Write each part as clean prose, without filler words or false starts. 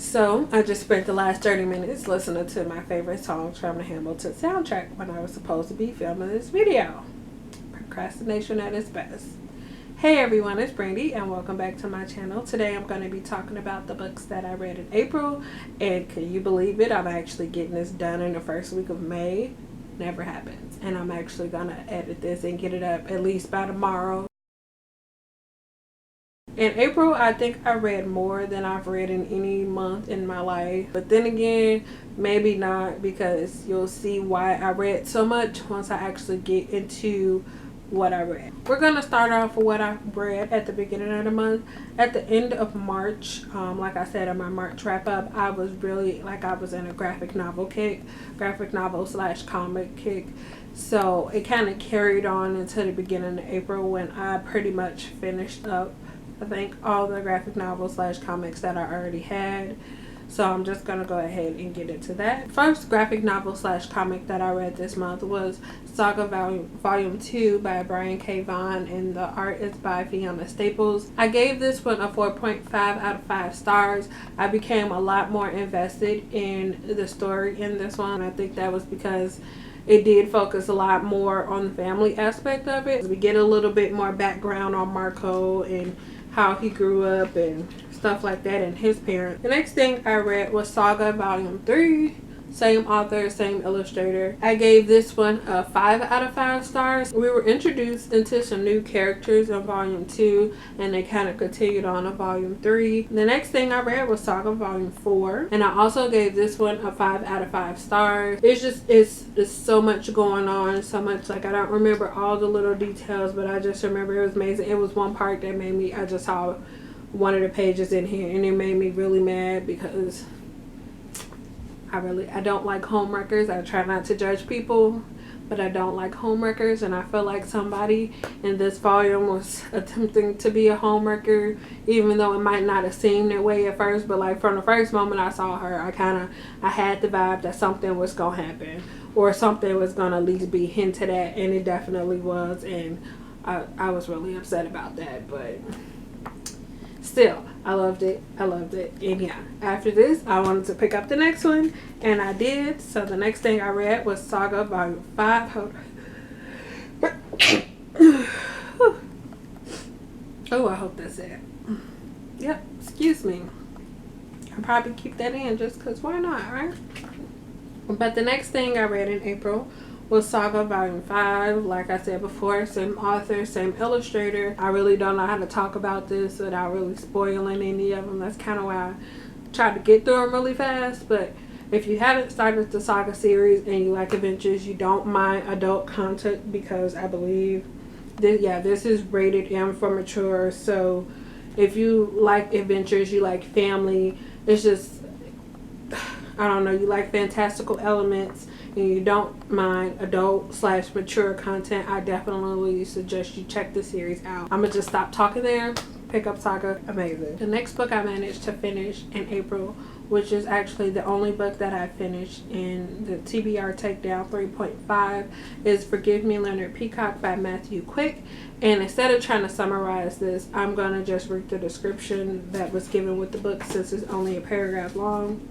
So I just spent the last 30 minutes listening to my favorite songs from the Hamilton soundtrack when I was supposed to be filming this video. Procrastination at its best. Hey everyone, it's Brandy and welcome back to my channel. Today I'm going to be talking about the books that I read in April, and can you believe it? I'm actually getting this done in the first week of May. Never happens. And I'm actually going to edit this and get it up at least by tomorrow. In April, I think I read more than I've read in any month in my life. But then again, maybe not, because you'll see why I read so much once I actually get into what I read. We're going to start off with what I read at the beginning of the month. At the end of March, like I said in my March wrap up, I was really, I was in a graphic novel kick, graphic novel / comic kick. So it kind of carried on into the beginning of April when I pretty much finished up, I think, all the graphic novels / comics that I already had. So I'm just going to go ahead and get into that. First graphic novel / comic that I read this month was Saga Volume 2 by Brian K. Vaughan, and the art is by Fiona Staples. I gave this one a 4.5 out of 5 stars. I became a lot more invested in the story in this one. I think that was because it did focus a lot more on the family aspect of it. We get a little bit more background on Marco and how he grew up and stuff like that, and his parents. The next thing I read was Saga Volume 3. Same author, same illustrator. I gave this one a 5 out of 5 stars. We were introduced into some new characters in Volume 2, and they kind of continued on in Volume 3. The next thing I read was Saga Volume 4, and I also gave this one a 5 out of 5 stars. It's so much going on, so much, I don't remember all the little details, but I just remember it was amazing. It was one part that made me, I just saw one of the pages in here and it made me really mad because I don't like homewreckers. I try not to judge people, but I don't like homewreckers, and I feel like somebody in this volume was attempting to be a homewrecker, even though it might not have seemed that way at first. But from the first moment I saw her, I had the vibe that something was gonna happen, or something was gonna at least be hinted at, and it definitely was, and I was really upset about that, but still, I loved it. And yeah, after this, I wanted to pick up the next one, and I did. So the next thing I read was Saga Volume 5. Hold on. Oh, I hope that's it. Yep, excuse me. I'll probably keep that in just because why not, right? But the next thing I read in April was Saga Volume 5. Like I said before, same author, same illustrator. I really don't know how to talk about this without really spoiling any of them. That's kind of why I tried to get through them really fast. But if you haven't started the Saga series and you like adventures, you don't mind adult content, because I believe this is rated M for mature. So if you like adventures, you like family, it's just, I don't know, you like fantastical elements, and you don't mind adult / mature content, I definitely suggest you check the series out. I'm gonna just stop talking there. Pick up Saga. Amazing. The next book I managed to finish in April, which is actually the only book that I finished in the TBR Takedown 3.5, is Forgive Me, Leonard Peacock by Matthew Quick. And instead of trying to summarize this, I'm gonna just read the description that was given with the book, since it's only a paragraph long.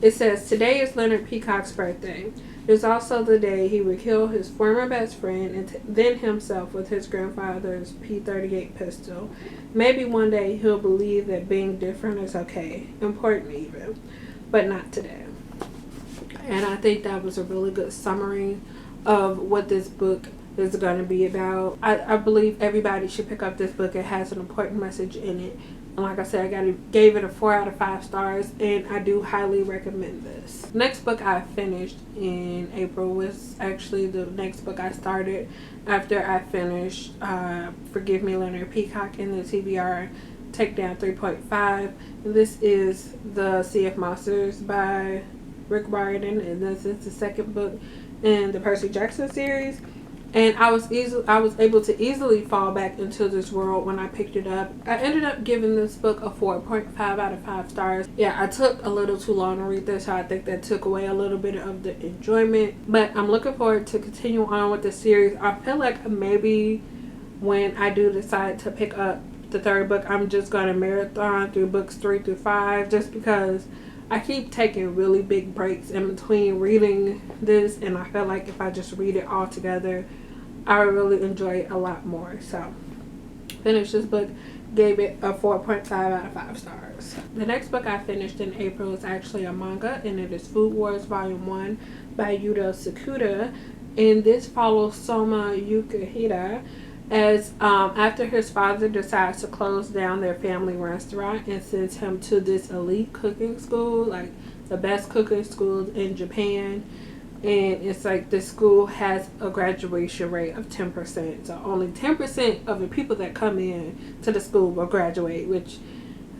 It says, today is Leonard Peacock's birthday. It's also the day he would kill his former best friend and then himself with his grandfather's P38 pistol. Maybe one day he'll believe that being different is okay, important even, but not today. And I think that was a really good summary of what this book is going to be about. I believe everybody should pick up this book. It has an important message in it. And like I said, gave it a 4 out of 5 stars, and I do highly recommend this. Next book I finished in April was actually the next book I started after I finished Forgive Me, Leonard Peacock in the TBR Takedown 3.5. This is The Sea of Monsters by Rick Riordan, and this is the second book in the Percy Jackson series. And I was able to easily fall back into this world when I picked it up. I ended up giving this book a 4.5 out of 5 stars. Yeah, I took a little too long to read this, so I think that took away a little bit of the enjoyment. But I'm looking forward to continue on with the series. I feel like maybe when I do decide to pick up the third book, I'm just going to marathon through books 3 through 5, just because I keep taking really big breaks in between reading this, and I feel like if I just read it all together, I really enjoy it a lot more. So finished this book, gave it a 4.5 out of 5 stars. The next book I finished in April is actually a manga, and it is Food Wars Volume 1 by Yudo Sakuda. And this follows Soma Yukihira as after his father decides to close down their family restaurant and sends him to this elite cooking school, like the best cooking schools in Japan. And it's like this school has a graduation rate of 10%. So only 10% of the people that come in to the school will graduate, which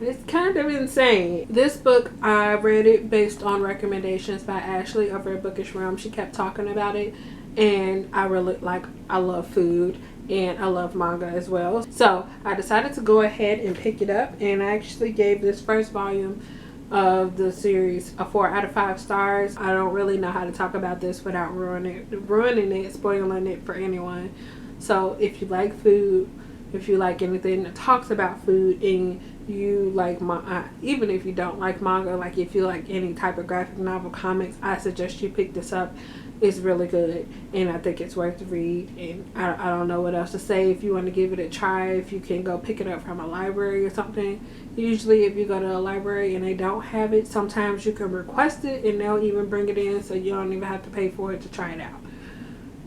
is kind of insane. This book, I read it based on recommendations by Ashley over at Bookish Realm. She kept talking about it, and I love food and I love manga as well. So I decided to go ahead and pick it up, and I actually gave this first volume of the series a 4 out of 5 stars. I don't really know how to talk about this without ruining it, spoiling it for anyone. So if you like food, if you like anything that talks about food, and you like even if you don't like manga, like if you like any type of graphic novel, comics, I suggest you pick this up. It's really good, and I think it's worth the read, and I don't know what else to say. If you want to give it a try, if you can go pick it up from a library or something. Usually if you go to a library and they don't have it, sometimes you can request it and they'll even bring it in, so you don't even have to pay for it to try it out.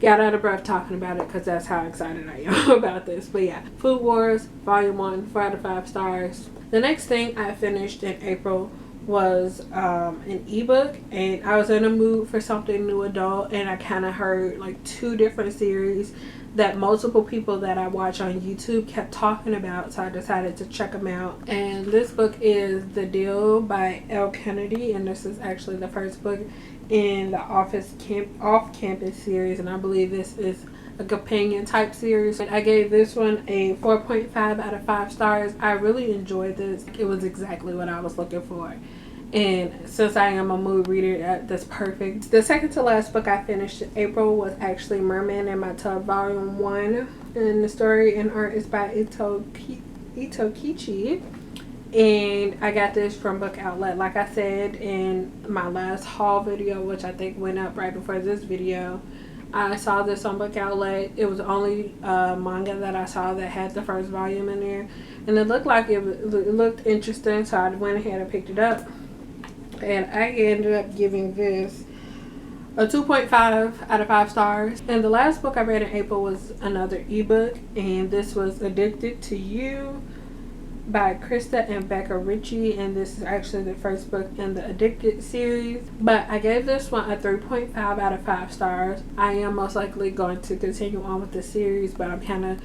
Got out of breath talking about it because that's how excited I am about this. But yeah, Food Wars Volume 1, 4 out of 5 stars. The next thing I finished in April was an ebook, and I was in a mood for something new adult, and I kind of heard like 2 different series that multiple people that I watch on YouTube kept talking about, so I decided to check them out. And this book is The Deal by L. Kennedy, and this is actually the first book in the off-campus series, and I believe this is a companion type series. I gave this one a 4.5 out of 5 stars. I really enjoyed this. It was exactly what I was looking for, and since I am a mood reader, that's perfect. The second to last book I finished in April was actually Merman in My Tub Volume 1, and the story and art is by Ito Kichi. And I got this from Book Outlet. Like I said in my last haul video, which I think went up right before this video, I saw this on Book Outlet. It was the only manga that I saw that had the first volume in there, and it looked like it looked interesting, so I went ahead and picked it up, and I ended up giving this a 2.5 out of 5 stars. And the last book I read in April was another ebook, and this was Addicted to You by Krista and Becca Ritchie, and this is actually the first book in the Addicted series. But I gave this one a 3.5 out of 5 stars. I am most likely going to continue on with the series, but I'm kind of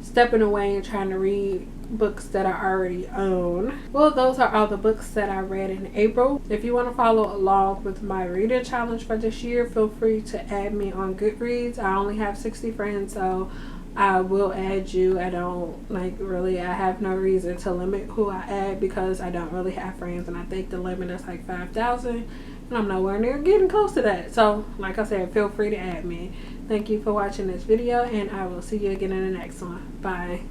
stepping away and trying to read books that I already own. Well, those are all the books that I read in April. If you want to follow along with my reading challenge for this year, feel free to add me on Goodreads. I only have 60 friends, so I will add you. I have no reason to limit who I add because I don't really have friends, and I think the limit is like 5,000, and I'm nowhere near getting close to that. So like I said, feel free to add me. Thank you for watching this video, and I will see you again in the next one. Bye.